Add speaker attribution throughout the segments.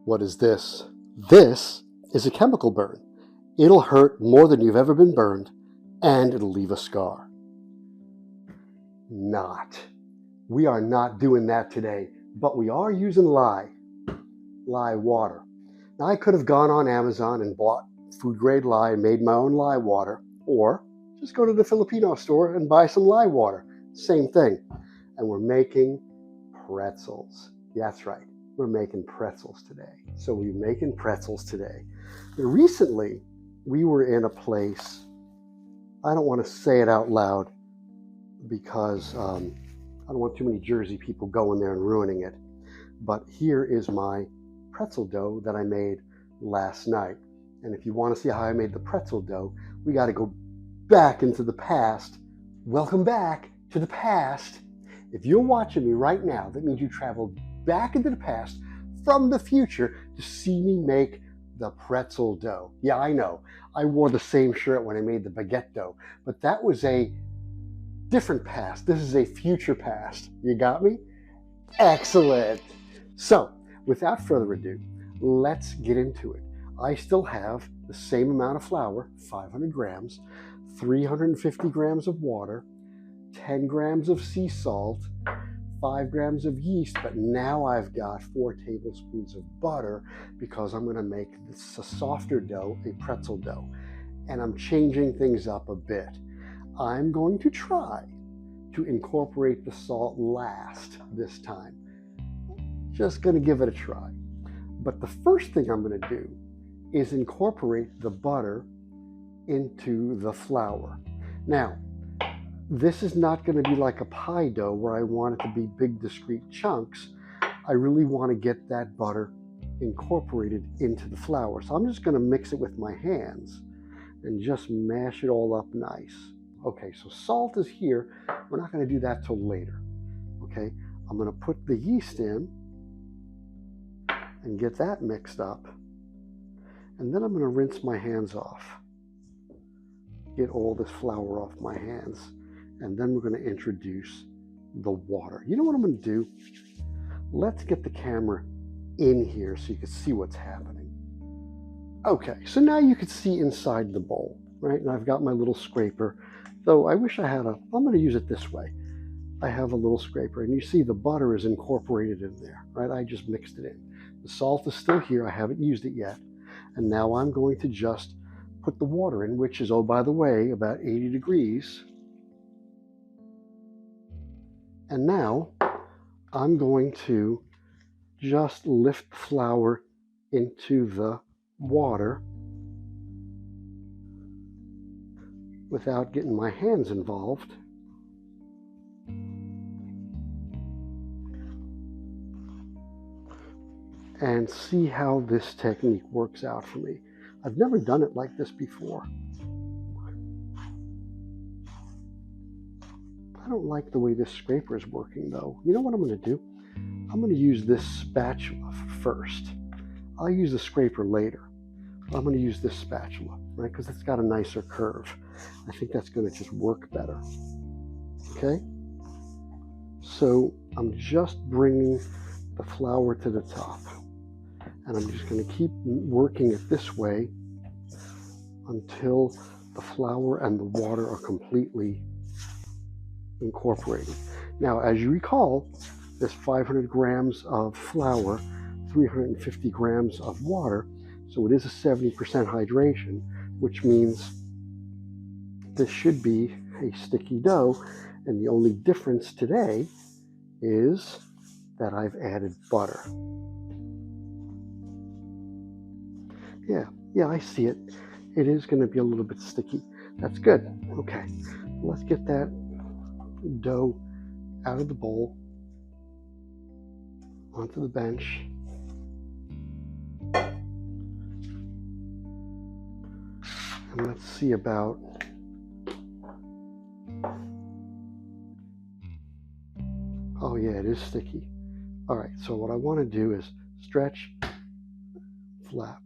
Speaker 1: What is this? This is a chemical burn. It'll hurt more than you've ever been burned, and it'll leave a scar. Not. We are not doing that today, but we are using lye water. Now, I could have gone on Amazon and bought food-grade lye and made my own lye water, or just go to the Filipino store and buy some lye water. Same thing. And we're making pretzels. That's right. We're making pretzels today. So we're making pretzels today. Now, recently, we were in a place, I don't want to say it out loud because I don't want too many Jersey people going there and ruining it. But here is my pretzel dough that I made last night. And if you want to see how I made the pretzel dough, we got to go back into the past. Welcome back to the past. If you're watching me right now, that means you traveled back into the past from the future to see me make the pretzel dough. Yeah, I know. I wore the same shirt when I made the baguette dough, but that was a different past. This is a future past. You got me? Excellent. So, without further ado, let's get into it. I still have the same amount of flour, 500 grams, 350 grams of water, 10 grams of sea salt, 5 grams of yeast, but now I've got 4 tablespoons of butter because I'm going to make this a softer dough, a pretzel dough. And I'm changing things up a bit. I'm going to try to incorporate the salt last this time. Just going to give it a try. But the first thing I'm going to do is incorporate the butter into the flour. Now, this is not going to be like a pie dough where I want it to be big, discrete chunks. I really want to get that butter incorporated into the flour. So I'm just going to mix it with my hands and just mash it all up nice. Okay, so salt is here. We're not going to do that till later. Okay, I'm going to put the yeast in and get that mixed up. And then I'm going to rinse my hands off. Get all this flour off my hands. And then we're going to introduce the water. You know what I'm going to do? Let's get the camera in here so you can see what's happening. Okay, so now you can see inside the bowl, right? And I've got my little scraper, though I wish I had I'm going to use it this way. I have a little scraper, and you see the butter is incorporated in there, right? I just mixed it in. The salt is still here. I haven't used it yet. And now I'm going to just put the water in, which is, oh, by the way, about 80 degrees. And now I'm going to just lift the flour into the water without getting my hands involved. And see how this technique works out for me. I've never done it like this before. I don't like the way this scraper is working though. You know what I'm going to do? I'm going to use this spatula first. I'll use the scraper later. I'm going to use this spatula, right? Because it's got a nicer curve. I think that's going to just work better. Okay? So I'm just bringing the flour to the top. And I'm just going to keep working it this way until the flour and the water are completely incorporated. Now, as you recall, this 500 grams of flour, 350 grams of water, so it is a 70% hydration, which means this should be a sticky dough, and the only difference today is that I've added butter. Yeah, I see it. It is going to be a little bit sticky. That's good. Okay, let's get that dough out of the bowl onto the bench. And let's see about oh yeah, it is sticky. All right, so what I want to do is stretch, flap.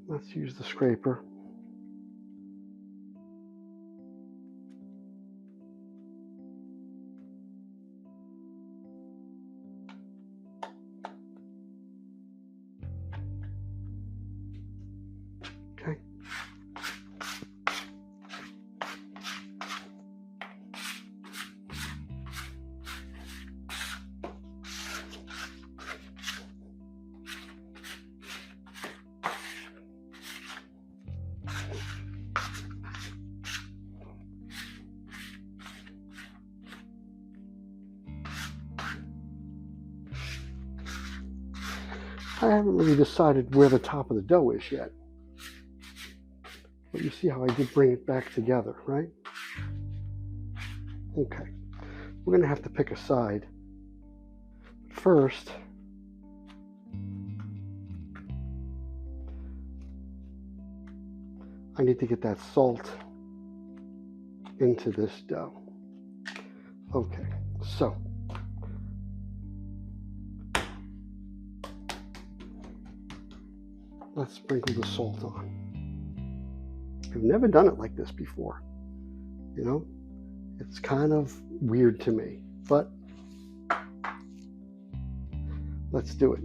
Speaker 1: Let's use the scraper. Okay. I haven't really decided where the top of the dough is yet. But you see how I did bring it back together, right? Okay. We're going to have to pick a side. First, I need to get that salt into this dough. Okay, so let's sprinkle the salt on. I've never done it like this before. You know, it's kind of weird to me, but let's do it.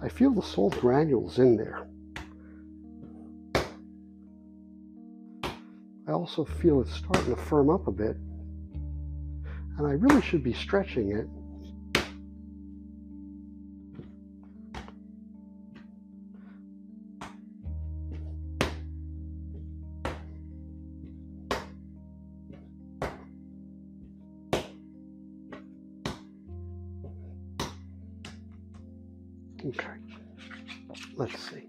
Speaker 1: I feel the salt granules in there. I also feel it's starting to firm up a bit, and I really should be stretching it. Okay, let's see.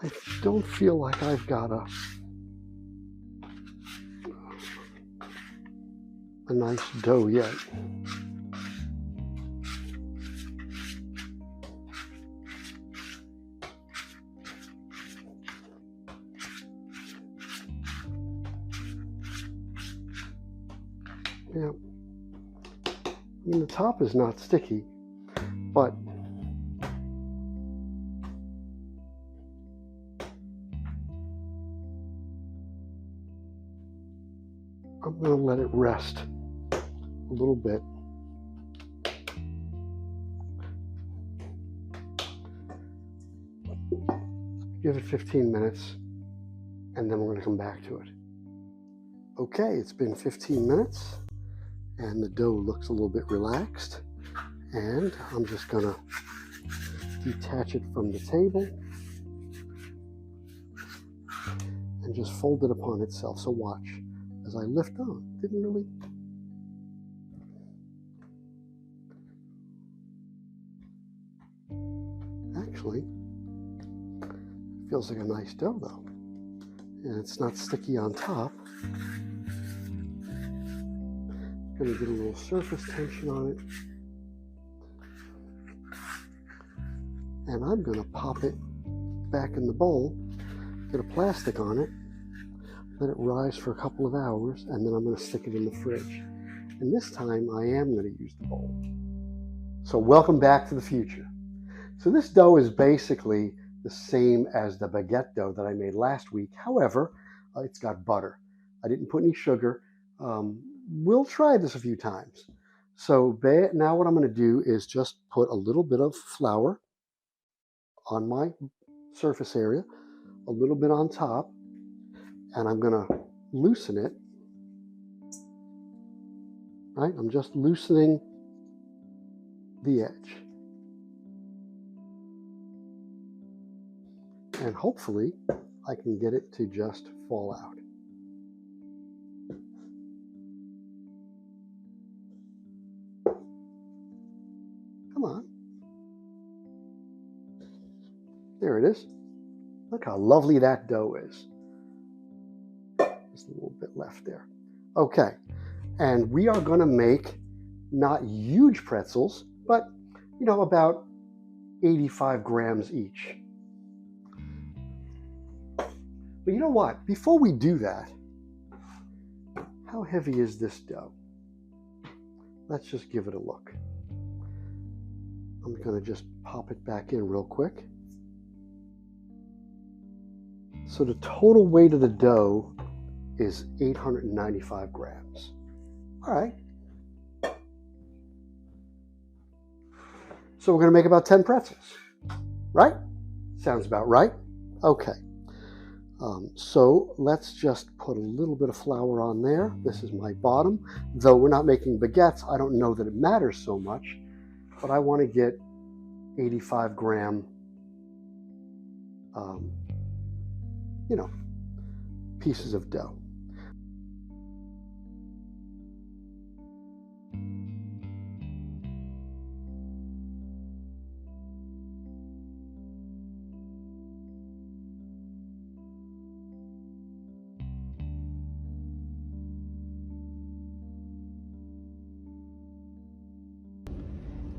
Speaker 1: I don't feel like I've got a nice dough yet. Yeah, I mean, the top is not sticky, but I'm going to let it rest a little bit. Give it 15 minutes, and then we're going to come back to it. Okay, it's been 15 minutes, and the dough looks a little bit relaxed, and I'm just going to detach it from the table and just fold it upon itself. So watch as I lift on. Didn't really. Actually, feels like a nice dough though. And it's not sticky on top. Gonna get a little surface tension on it. And I'm gonna pop it back in the bowl, get a plastic on it, let it rise for a couple of hours, and then I'm gonna stick it in the fridge. And this time I am gonna use the bowl. So welcome back to the future. So this dough is basically the same as the baguette dough that I made last week. However, it's got butter. I didn't put any sugar. We'll try this a few times. So now what I'm going to do is just put a little bit of flour on my surface area, a little bit on top, and I'm going to loosen it. Right? I'm just loosening the edge. And hopefully I can get it to just fall out. Come on. There it is. Look how lovely that dough is. Just a little bit left there. Okay, and we are going to make not huge pretzels, but about 85 grams each. But you know what? Before we do that, how heavy is this dough? Let's just give it a look. I'm going to just pop it back in real quick. So the total weight of the dough is 895 grams. All right. So we're going to make about 10 pretzels, right? Sounds about right. Okay. So let's just put a little bit of flour on there. This is my bottom. Though we're not making baguettes, I don't know that it matters so much, but I want to get 85 gram, pieces of dough.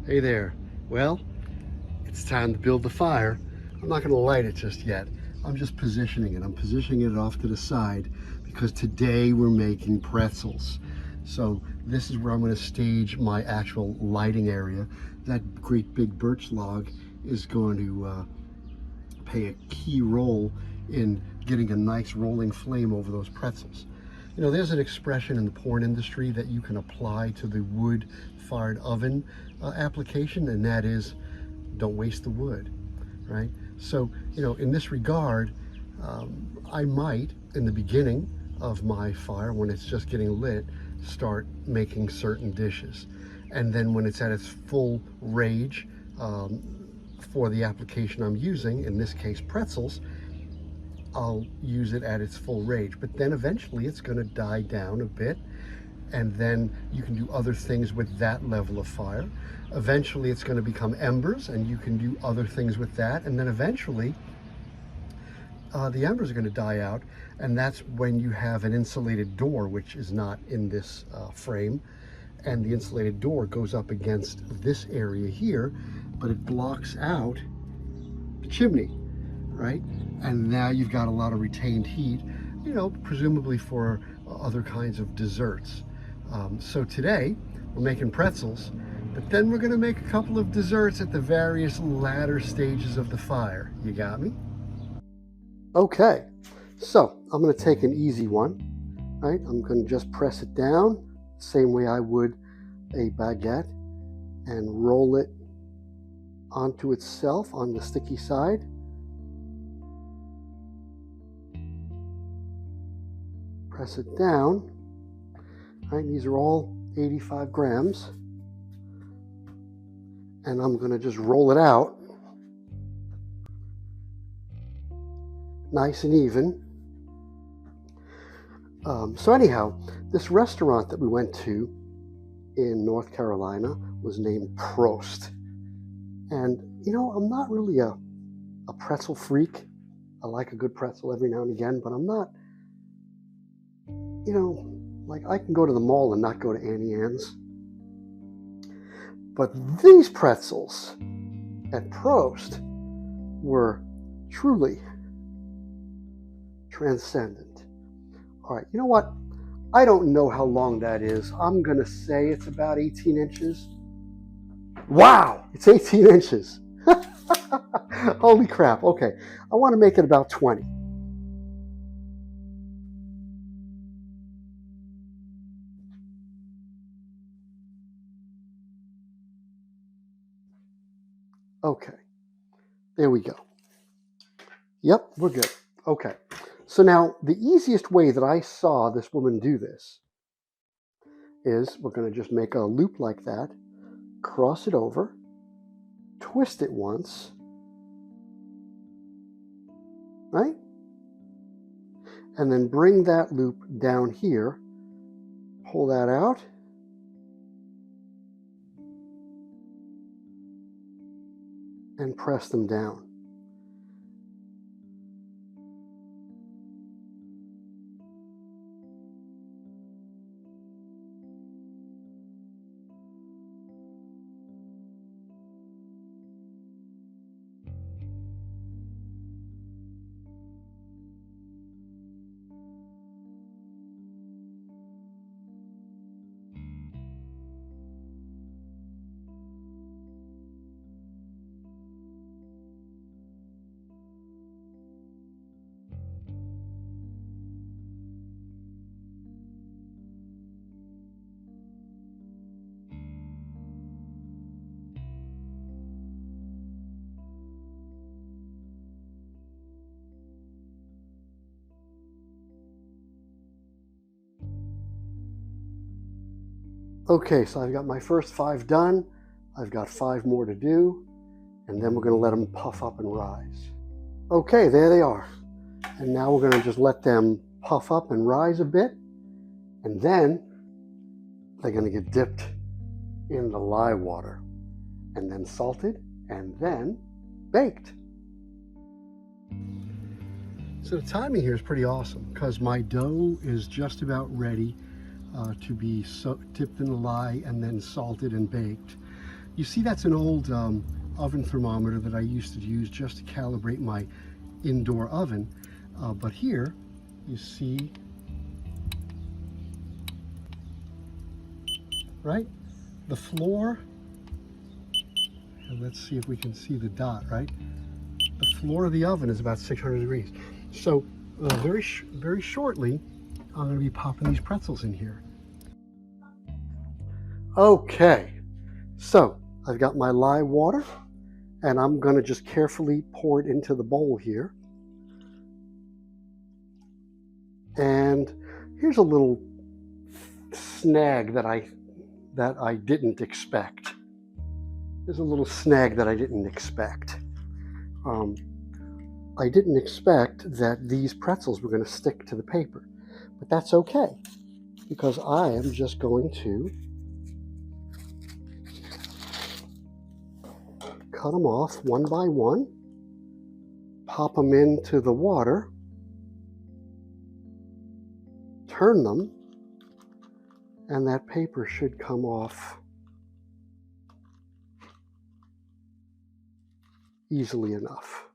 Speaker 1: Hey there. Well, it's time to build the fire. I'm not going to light it just yet. I'm just positioning it. I'm positioning it off to the side because today we're making pretzels. So this is where I'm going to stage my actual lighting area. That great big birch log is going to play a key role in getting a nice rolling flame over those pretzels. There's an expression in the porn industry that you can apply to the wood-fired oven application, and that is, don't waste the wood, right? So, in this regard, I might, in the beginning of my fire, when it's just getting lit, start making certain dishes. And then when it's at its full rage, for the application I'm using, in this case pretzels, I'll use it at its full rage. But then eventually it's going to die down a bit, and then you can do other things with that level of fire. Eventually it's going to become embers, and you can do other things with that. And then eventually the embers are going to die out, and that's when you have an insulated door, which is not in this frame. And the insulated door goes up against this area here, but it blocks out the chimney, right? And now you've got a lot of retained heat, presumably for other kinds of desserts. So today we're making pretzels, but then we're going to make a couple of desserts at the various latter stages of the fire. You got me? Okay, so I'm going to take an easy one, right? I'm going to just press it down, same way I would a baguette, and roll it onto itself on the sticky side. Press it down. All right, these are all 85 grams. And I'm going to just roll it out nice and even. So anyhow, this restaurant that we went to in North Carolina was named Prost. And, I'm not really a pretzel freak. I like a good pretzel every now and again, but I'm not, I can go to the mall and not go to Auntie Anne's. But these pretzels at Prost were truly transcendent. All right, you know what? I don't know how long that is. I'm going to say it's about 18 inches. Wow, it's 18 inches. Holy crap. Okay, I want to make it about 20. Okay, there we go. Yep, we're good. Okay, so now the easiest way that I saw this woman do this is we're going to just make a loop like that, cross it over, twist it once, right? and then bring that loop down here, pull that out, and press them down. Okay, so I've got my first 5 done. I've got 5 more to do, and then we're going to let them puff up and rise. Okay, there they are. And now we're going to just let them puff up and rise a bit, and then they're going to get dipped in the lye water, and then salted, and then baked. So the timing here is pretty awesome because my dough is just about ready to be dipped in the lye and then salted and baked. You see, that's an old oven thermometer that I used to use just to calibrate my indoor oven. But here you see, right, the floor, and let's see if we can see the dot, right? The floor of the oven is about 600 degrees. So very shortly, I'm going to be popping these pretzels in here. Okay, so I've got my lye water, and I'm going to just carefully pour it into the bowl here. And here's a little snag that I didn't expect. There's a little snag that I didn't expect. I didn't expect that these pretzels were going to stick to the paper, but that's okay, because I am just going to cut them off one by one, pop them into the water, turn them, and that paper should come off easily enough.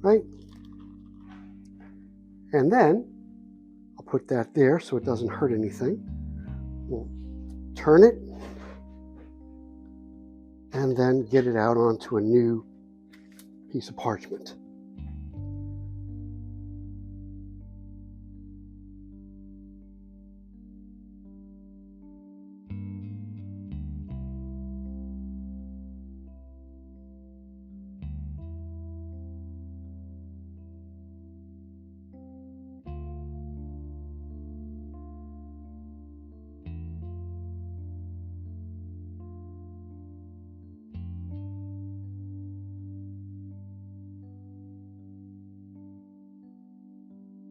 Speaker 1: Right? And then I'll put that there so it doesn't hurt anything. We'll turn it and then get it out onto a new piece of parchment.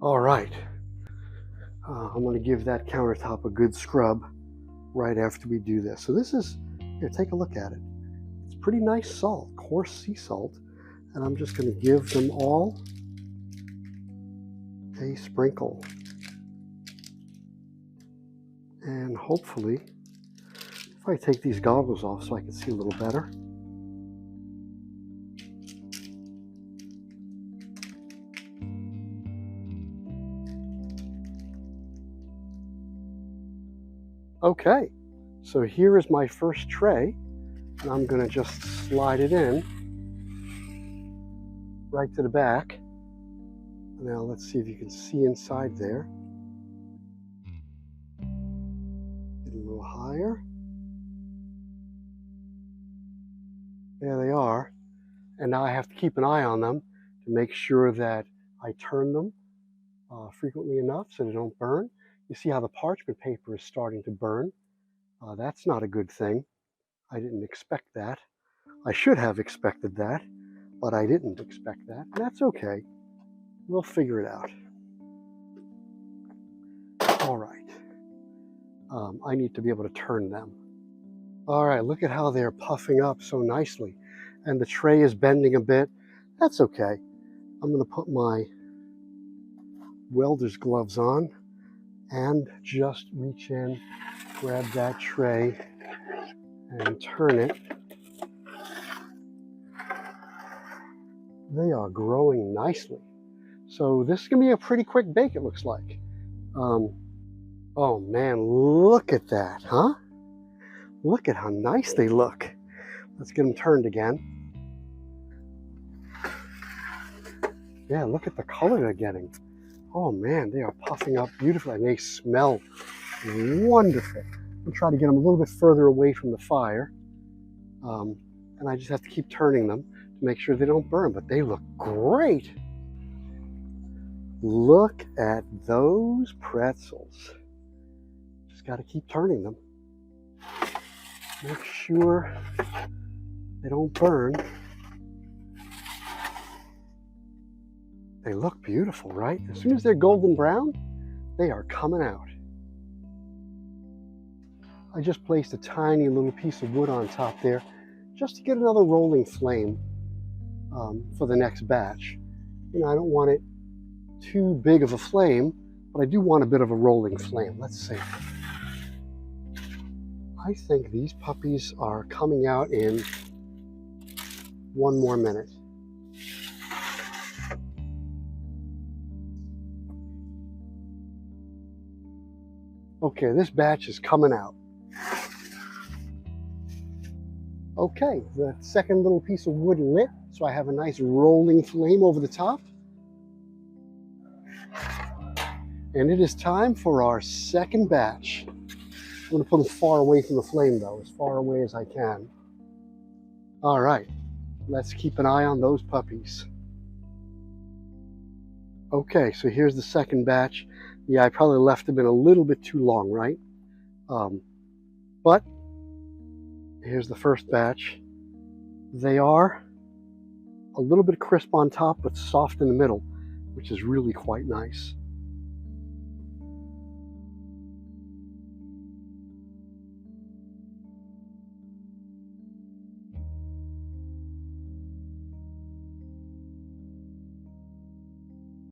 Speaker 1: All right, I'm going to give that countertop a good scrub right after we do this. So this is, here, take a look at it. It's pretty nice salt, coarse sea salt, and I'm just going to give them all a sprinkle. And hopefully, if I take these goggles off so I can see a little better. Okay, so here is my first tray, and I'm going to just slide it in right to the back. Now let's see if you can see inside there. Get a little higher. There they are. And now I have to keep an eye on them to make sure that I turn them frequently enough so they don't burn. You see how the parchment paper is starting to burn. That's not a good thing. I didn't expect that. I should have expected that, but I didn't expect that. And that's okay. We'll figure it out. All right. I need to be able to turn them. All right, look at how they're puffing up so nicely. And the tray is bending a bit. That's okay. I'm going to put my welder's gloves on and just reach in, grab that tray, and turn it. They are growing nicely. So this is going to be a pretty quick bake, it looks like. Oh man, look at that, huh? Look at how nice they look. Let's get them turned again. Yeah, look at the color they're getting. Oh man, they are puffing up beautifully and they smell wonderful. I'll try to get them a little bit further away from the fire. And I just have to keep turning them to make sure they don't burn, but they look great. Look at those pretzels. Just got to keep turning them. Make sure they don't burn. They look beautiful, right? As soon as they're golden brown, they are coming out. I just placed a tiny little piece of wood on top there just to get another rolling flame for the next batch. You know, I don't want it too big of a flame, but I do want a bit of a rolling flame. Let's see. I think these puppies are coming out in 1 more minute. Okay, this batch is coming out. Okay, the second little piece of wood lit, so I have a nice rolling flame over the top. And it is time for our second batch. I'm going to put them far away from the flame though, as far away as I can. All right, let's keep an eye on those puppies. Okay, so here's the second batch. Yeah, I probably left them in a little bit too long, right? But here's the first batch. They are a little bit crisp on top, but soft in the middle, which is really quite nice.